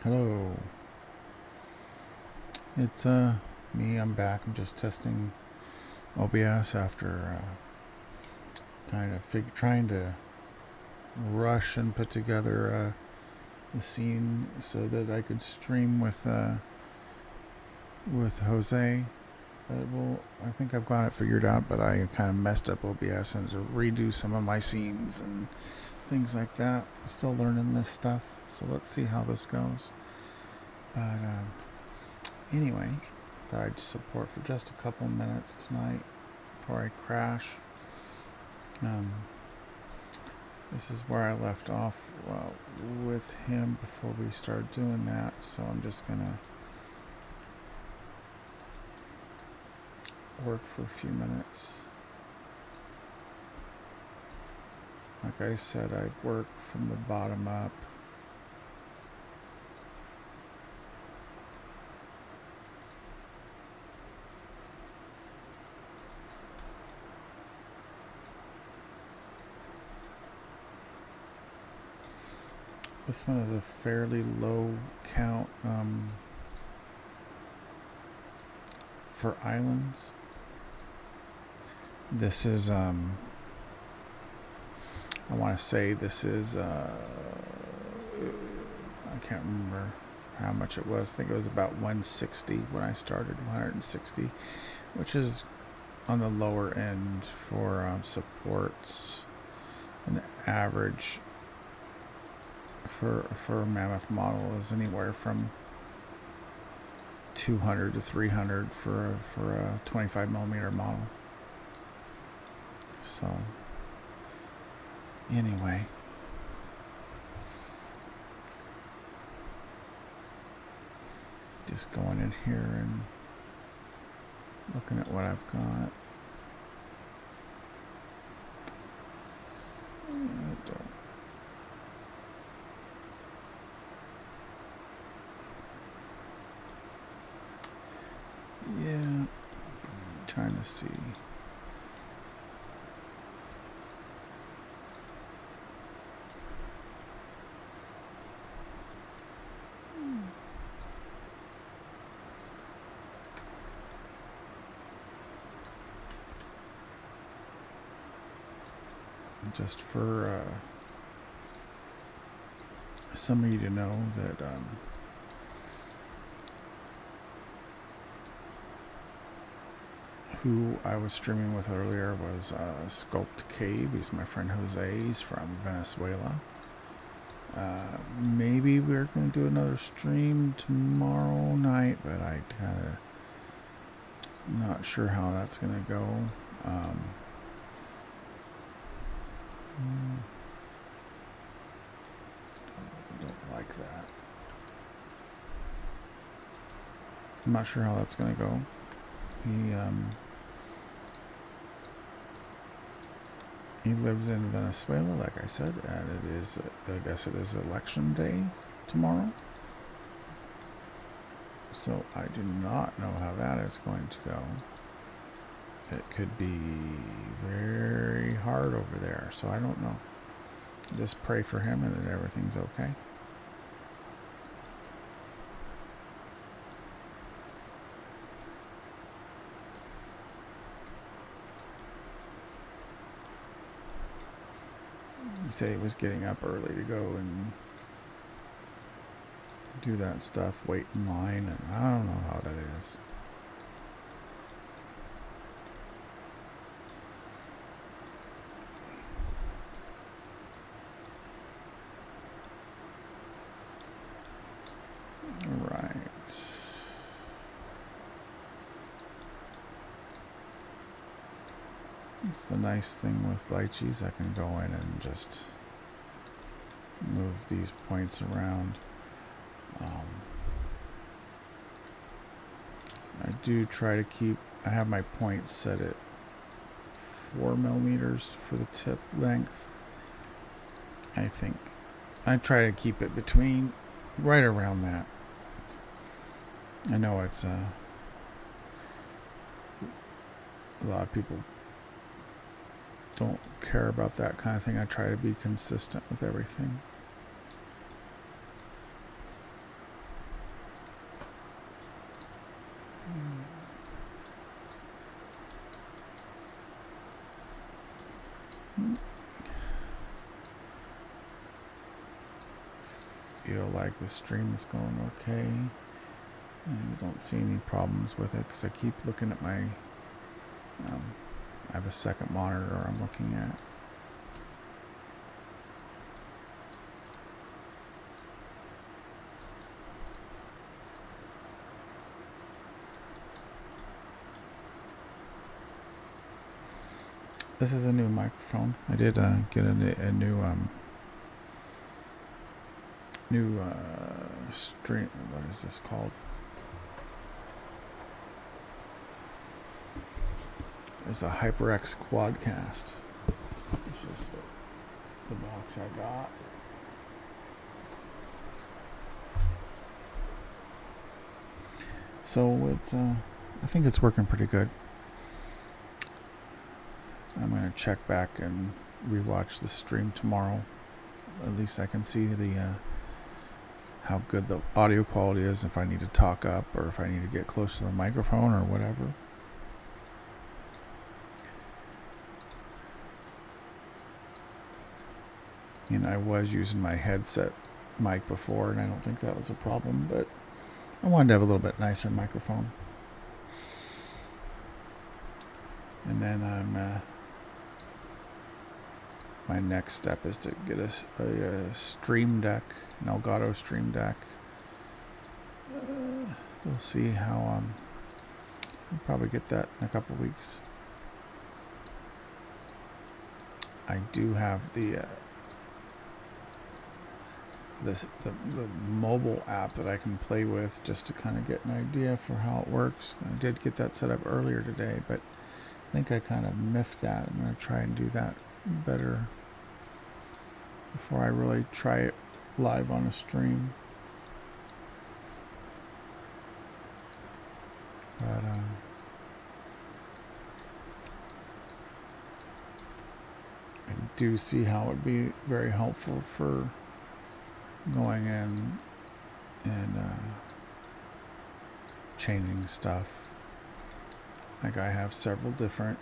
Hello. It's me. I'm back. I'm just testing OBS after kind of trying to rush and put together the scene so that I could stream with Jose. I think I've got it figured out, but I kind of messed up OBS and to redo some of my scenes and things like that. I'm still learning this stuff, so let's see how this goes. But anyway, I thought I'd support for just a couple minutes tonight before I crash. This is where I left off with him before we started doing that, so I'm just gonna work for a few minutes. Like I said, I work from the bottom up. This one is a fairly low count for islands. This is I want to say this is I can't remember how much it was. I think it was about 160 when I started, 160, which is on the lower end for supports. An average for a Mammoth model is anywhere from 200 to 300 for a 25 millimeter model. So anyway, just going in here and looking at what I've got. I'm trying to see. Just for some of you to know that who I was streaming with earlier was Sculpt Cave. He's my friend Jose. He's from Venezuela. Maybe we're going to do another stream tomorrow night, but I kind of not sure how that's going to go. Don't like that. I'm not sure how that's going to go. He lives in Venezuela, like I said, and it is, I guess it is election day tomorrow. So I do not know how that is going to go. It could be very hard over there, so I don't know. Just pray for him and that everything's okay. He said he was getting up early to go and do that stuff, wait in line, and I don't know how that is. Right. It's the nice thing with lychees. I can go in and just move these points around. I do try to keep, I have my points set at 4 millimeters for the tip length. I think I try to keep it between right around that. I know it's a lot of people don't care about that kind of thing. I try to be consistent with everything. Feel like the stream is going okay. I don't see any problems with it because I keep looking at my I have a second monitor I'm looking at. This is a new microphone. I did get a new stream. What is this called? It's a HyperX Quadcast. This is the box I got. So it's I think it's working pretty good. I'm gonna check back and rewatch the stream tomorrow. At least I can see the how good the audio quality is, if I need to talk up or if I need to get close to the microphone or whatever. And I was using my headset mic before, and I don't think that was a problem, but I wanted to have a little bit nicer microphone. And then my next step is to get a Stream Deck, an Elgato Stream Deck. We'll see how I'll probably get that in a couple weeks. I do have the mobile app that I can play with just to kind of get an idea for how it works. I did get that set up earlier today, but I think I kind of miffed that. I'm going to try and do that better before I really try it live on a stream. But I do see how it would be very helpful for going in and changing stuff. Like I have several different,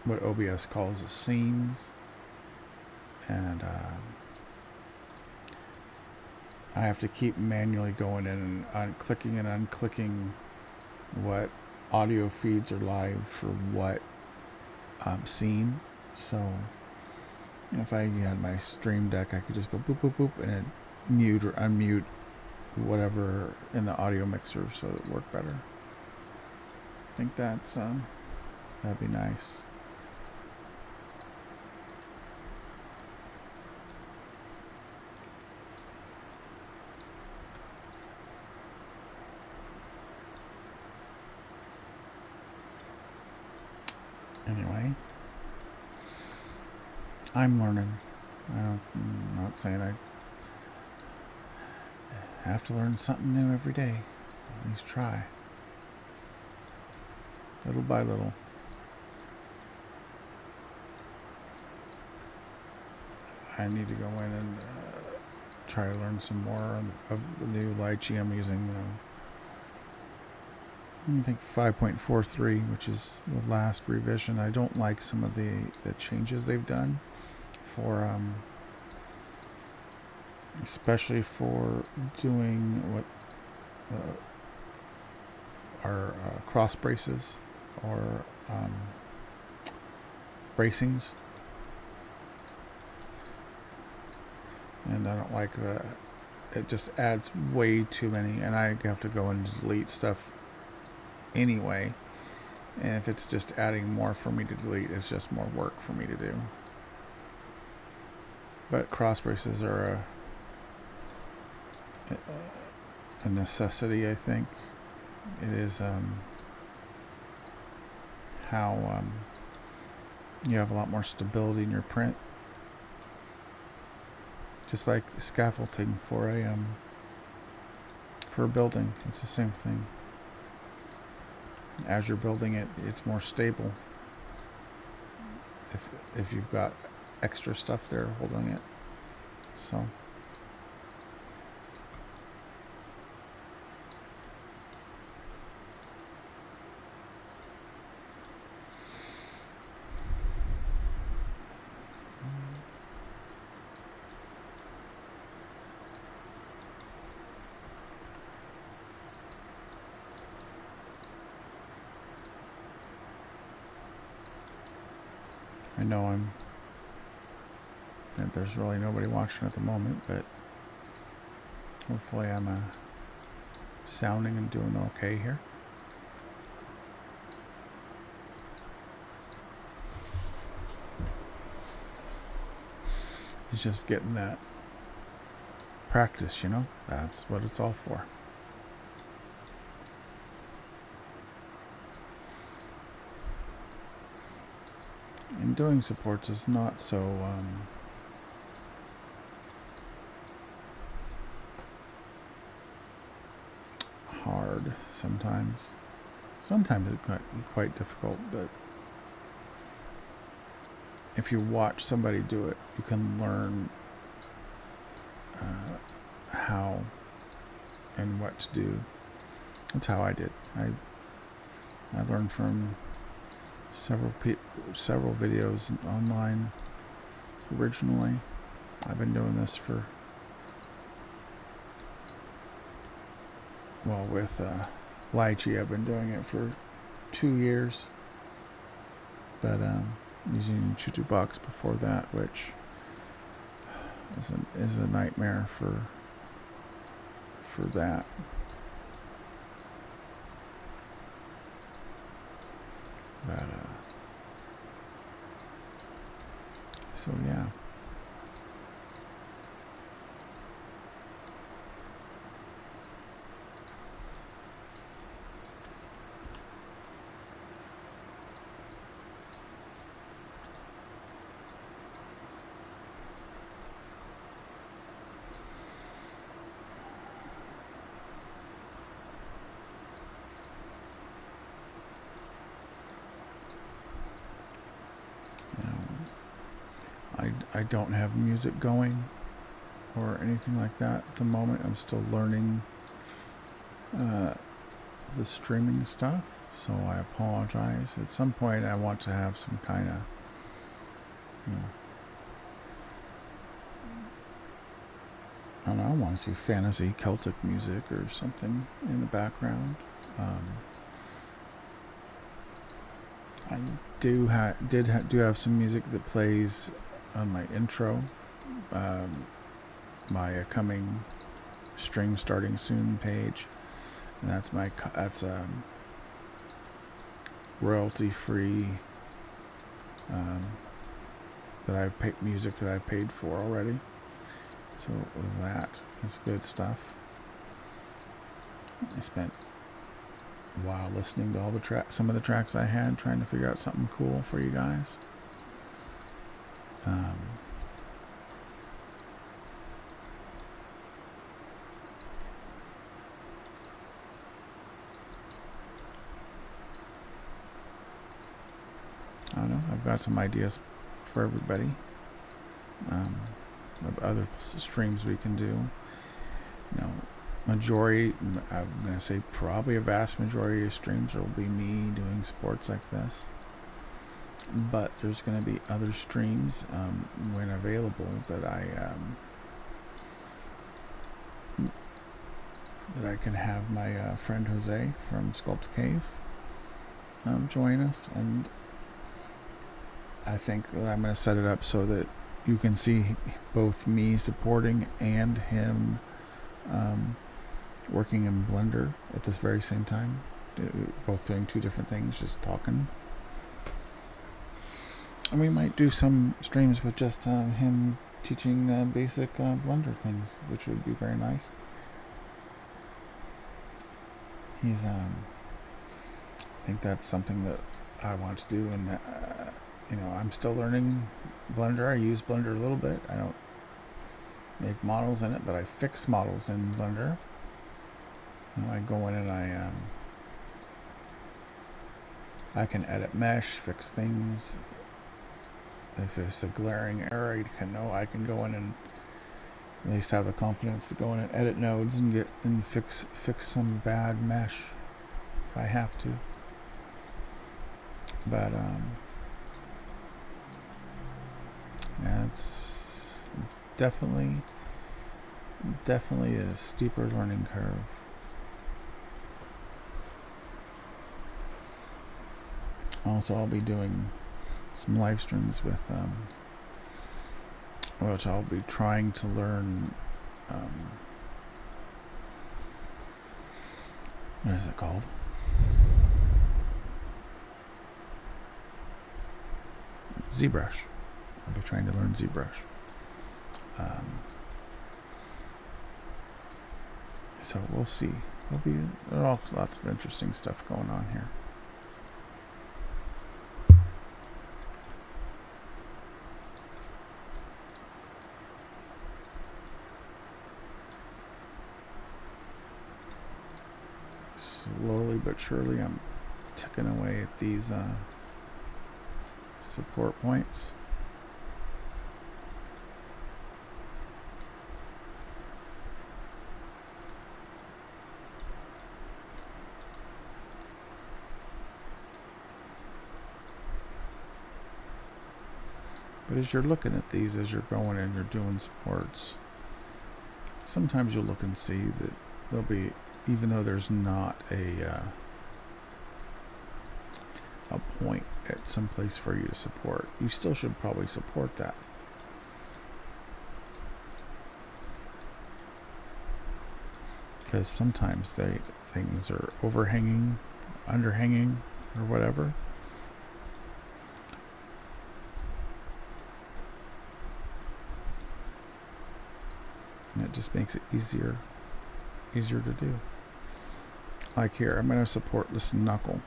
what OBS calls scenes, and I have to keep manually going in and clicking and unclicking what audio feeds are live for what scene. So if I had my Stream Deck, I could just go boop boop boop and it mute or unmute whatever in the audio mixer so it would work better. I think that's that'd be nice. Anyway, I'm learning. I'm not saying I have to learn something new every day. At least try. Little by little. I need to go in and try to learn some more of the new Lychee I'm using. I think 5.43, which is the last revision. I don't like some of the changes they've done for especially for doing what are cross braces or bracings, and I don't like it just adds way too many, and I have to go and delete stuff anyway, and if it's just adding more for me to delete, it's just more work for me to do. But cross braces are a necessity, I think. It is how you have a lot more stability in your print, just like scaffolding for a building. It's the same thing. As you're building it, it's more stable if you've got extra stuff there holding it. So I know that there's really nobody watching at the moment, but hopefully I'm sounding and doing okay here. It's just getting that practice, you know? That's what it's all for. And doing supports is not so hard sometimes. Sometimes it can be quite difficult, but if you watch somebody do it, you can learn how and what to do. That's how I did. I learned from several videos online originally. I've been doing this for, well, with Lychee, I've been doing it for 2 years, but using Chuchubox before that, which is a nightmare for that. But so yeah. I don't have music going or anything like that at the moment. I'm still learning the streaming stuff, so I apologize. At some point I want to have some kind of, I don't know, I want to see fantasy Celtic music or something in the background. I do have some music that plays on my intro, my coming stream starting soon page, and that's royalty free music that I paid for already. So that is good stuff. I spent a while listening to all the some of the tracks I had, trying to figure out something cool for you guys. I don't know. I've got some ideas for everybody of other streams we can do. Majority, I'm going to say probably a vast majority of streams will be me doing sports like this. But there's going to be other streams when available that I can have my friend Jose from Sculpt Cave join us, and I think that I'm going to set it up so that you can see both me supporting and him working in Blender at this very same time, both doing two different things, just talking. And we might do some streams with just him teaching basic Blender things, which would be very nice. He's I think that's something that I want to do, and I'm still learning Blender. I use Blender a little bit. I don't make models in it, but I fix models in Blender. I go in and I can edit mesh, fix things. If it's a glaring error, I can go in and at least have the confidence to go in and edit nodes and fix some bad mesh if I have to. But yeah, it's definitely a steeper learning curve. Also, I'll be doing some live streams with which I'll be trying to learn what is it called? ZBrush. I'll be trying to learn ZBrush. So we'll see. There are lots of interesting stuff going on here. Slowly but surely, I'm ticking away at these support points. But as you're looking at these, as you're going and you're doing supports, sometimes you'll look and see that there'll be, even though there's not a point at some place for you to support, you still should probably support that. Because sometimes things are overhanging, underhanging, or whatever. And it just makes it easier to do. Like here, I'm going to support this knuckle.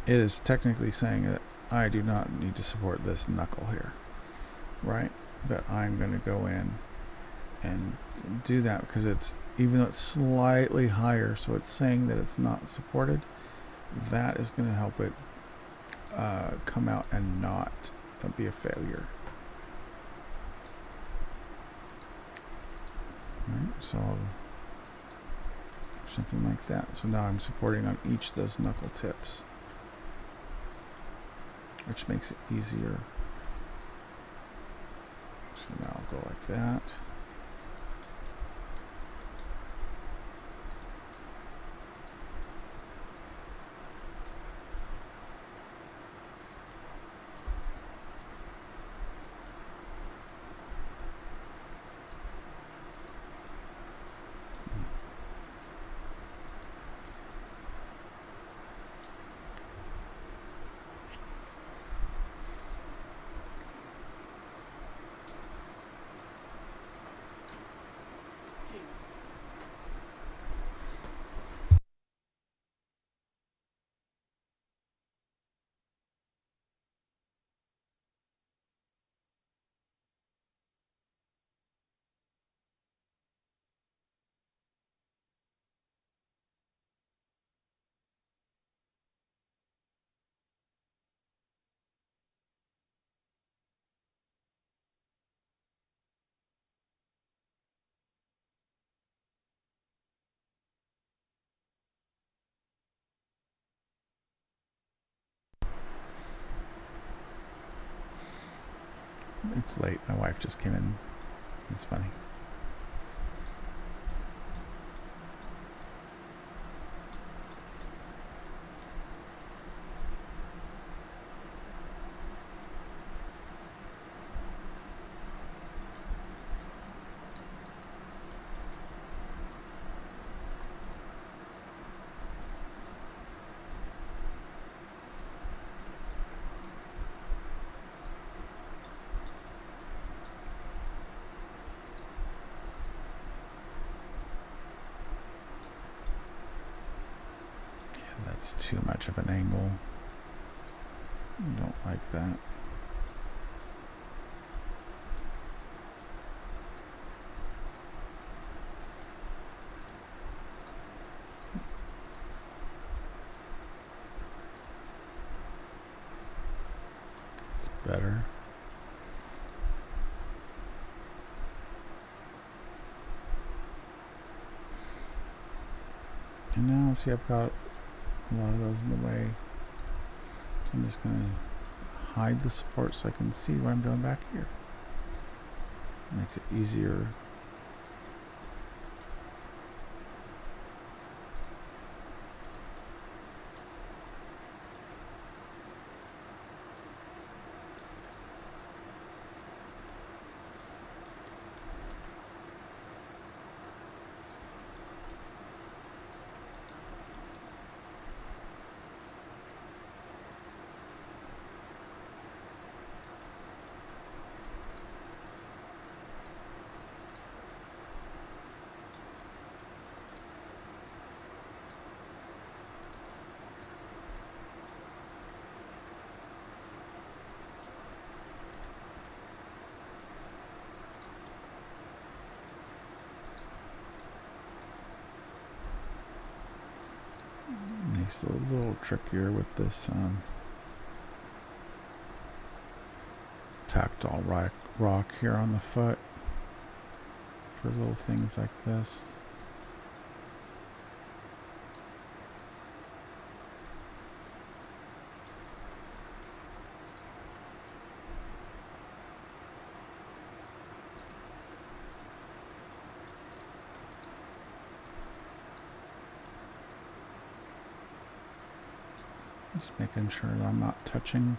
It is technically saying that I do not need to support this knuckle here, right? But I'm going to go in and do that because it's, even though it's slightly higher, so it's saying that it's not supported, that is going to help it come out and not be a failure. Right, so something like that. So now I'm supporting on each of those knuckle tips, which makes it easier. So now I'll go like that. It's late. My wife just came in. It's funny. That's too much of an angle. I don't like that. It's better. And now, see, I've got a lot of those in the way. So I'm just going to hide the support so I can see what I'm doing back here. Makes it easier. makes it a little trickier with this tactile rock here on the foot for little things like this. Just making sure that I'm not touching.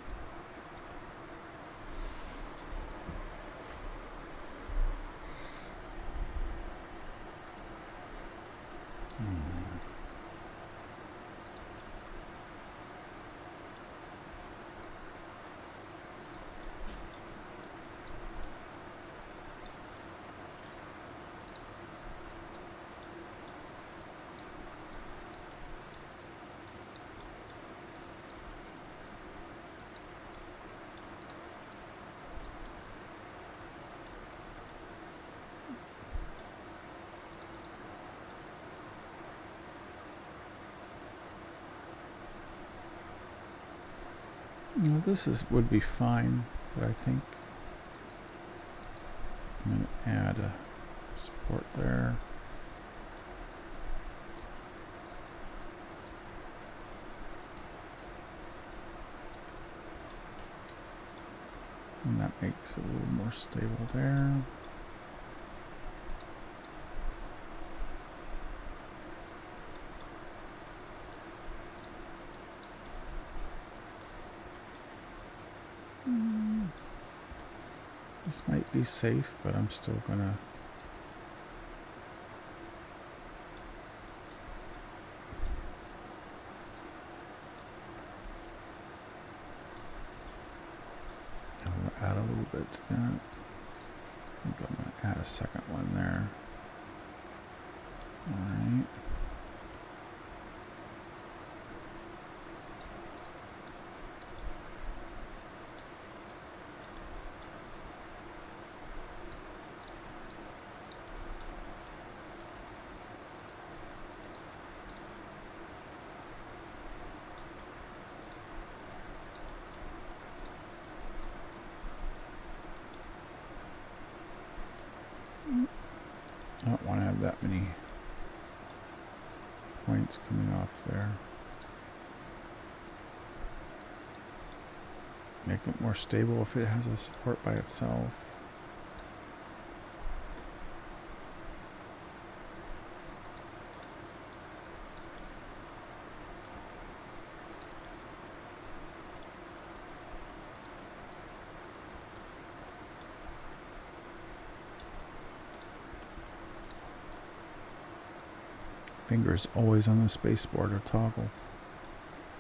You know, this would be fine, but I think I'm going to add a support there. And that makes it a little more stable there. This might be safe, but I'm still gonna add a little bit to that. I think I'm gonna add a second one there. All right. I don't want to have that many points coming off there. Make it more stable if it has a support by itself. Fingers always on the spacebar or toggle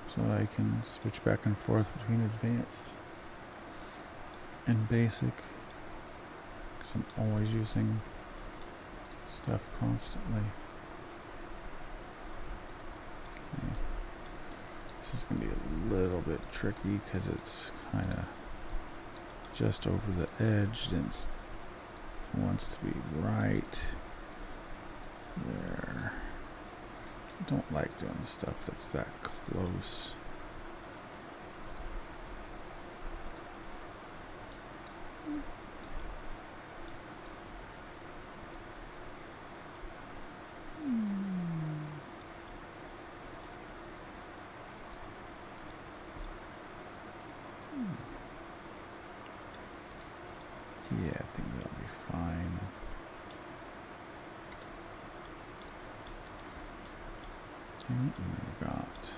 so that I can switch back and forth between advanced and basic, because I'm always using stuff constantly. Okay. This is going to be a little bit tricky because it's kind of just over the edge and it wants to be right there. I don't like doing stuff that's that close. Yeah, I think that'll be fine. And we've got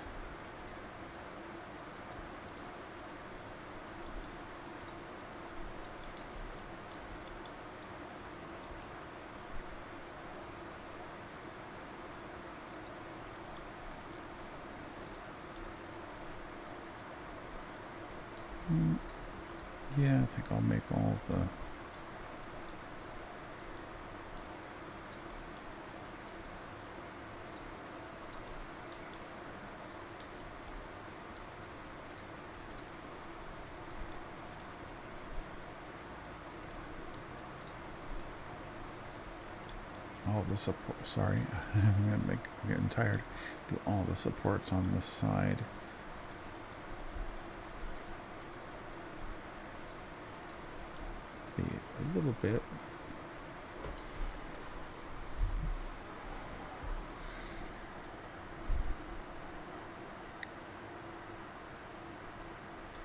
yeah, I think I'll make all of the the support. Sorry, I'm getting tired. Do all the supports on this side. Be a little bit.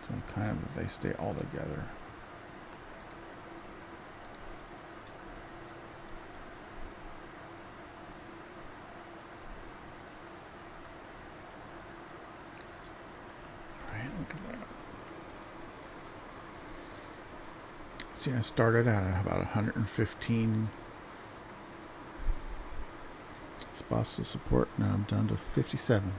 So kind of that they stay all together. All right, look at that. See, I started at about 115 spots to support. Now I'm down to 57.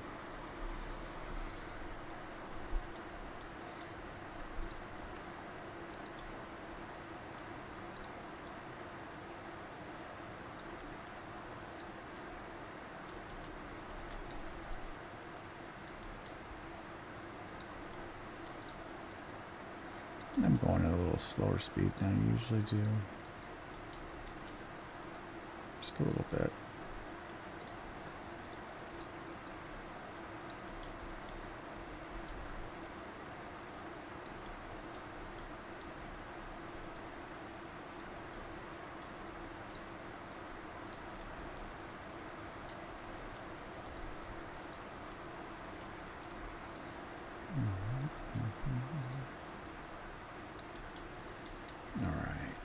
I'm going at a little slower speed than I usually do. Just a little bit. All right.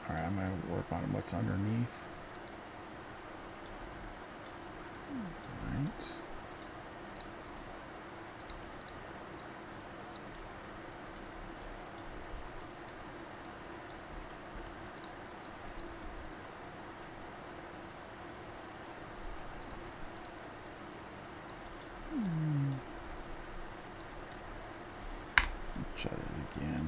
All right, I'm going to work on what's underneath. All right. Try that again.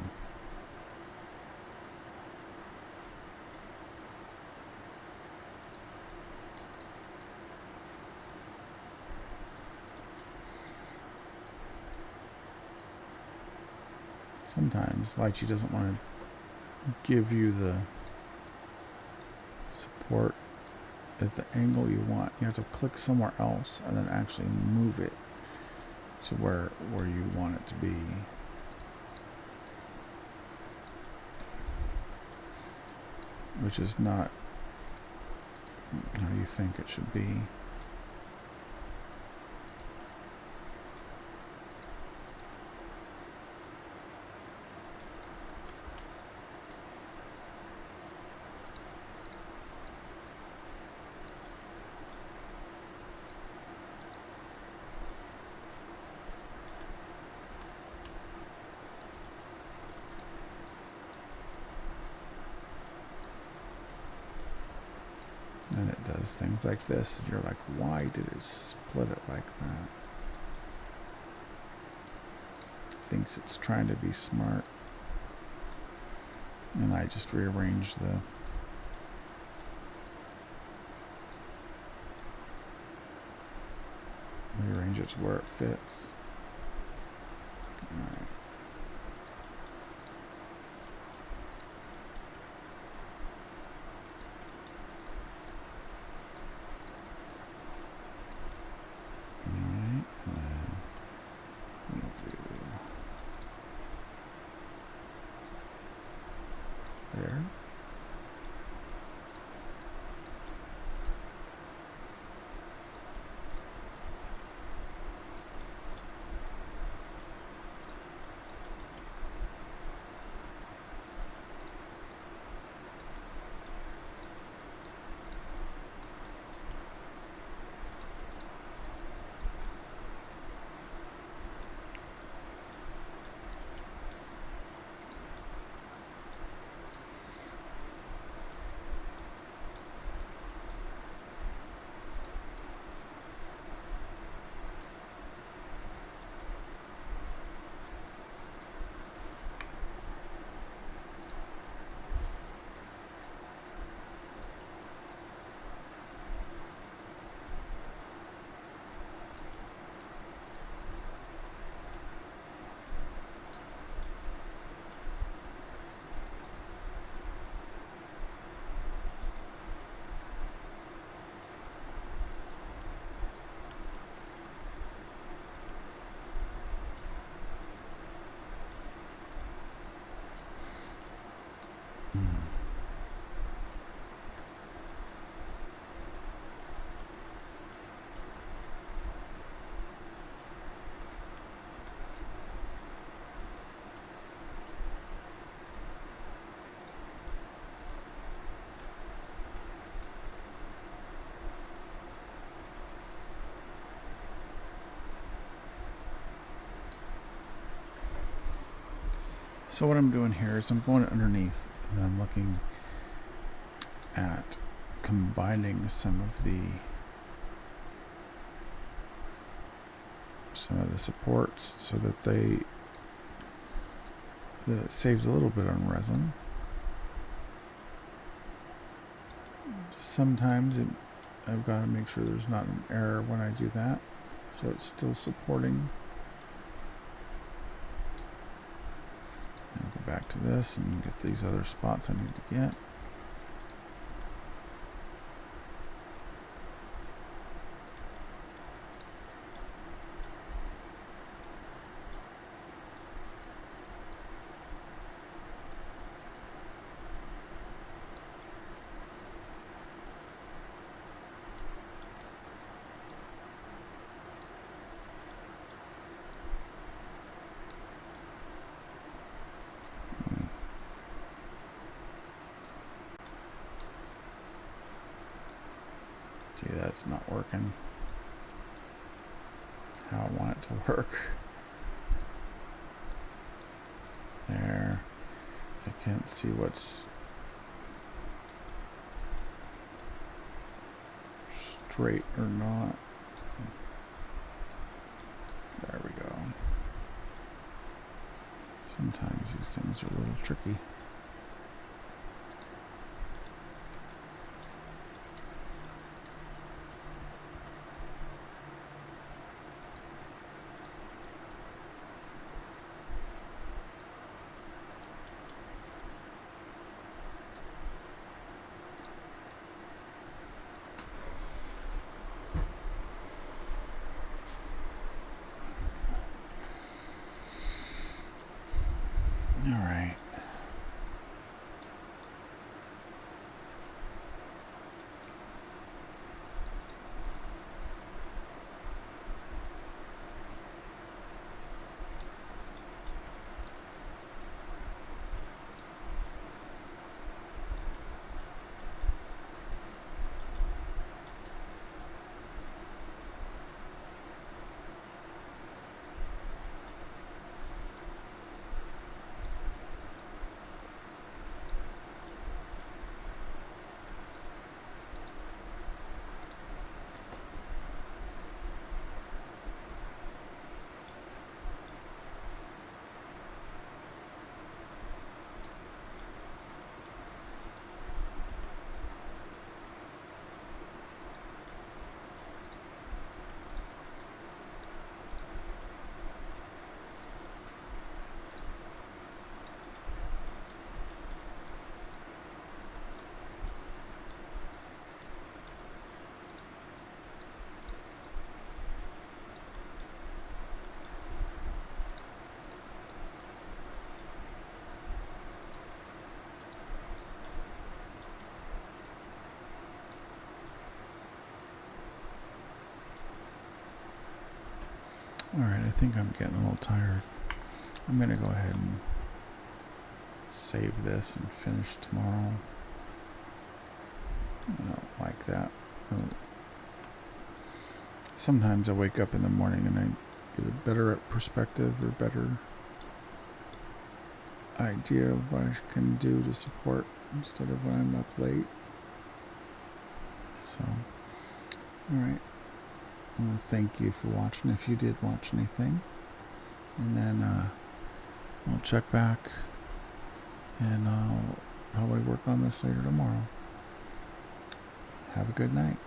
Sometimes Lychee doesn't want to give you the support at the angle you want. You have to click somewhere else and then actually move it to where you want it to be. Which is not how you think it should be. And it does things like this, and you're like, why did it split it like that? Thinks it's trying to be smart. And I just rearrange it to where it fits. All right. There. So what I'm doing here is I'm going underneath and then I'm looking at combining some of the supports so that it saves a little bit on resin. Sometimes I've got to make sure there's not an error when I do that, so it's still supporting. I'll go back to this and get these other spots I need to get. See, that's not working how I want it to work. There. I can't see what's straight or not. There we go. Sometimes these things are a little tricky. All right. Alright, I think I'm getting a little tired. I'm going to go ahead and save this and finish tomorrow. I don't like that. Sometimes I wake up in the morning and I get a better perspective or better idea of what I can do to support instead of when I'm up late. So, alright. Well, thank you for watching if you did watch anything. And then I'll check back and I'll probably work on this later tomorrow. Have a good night.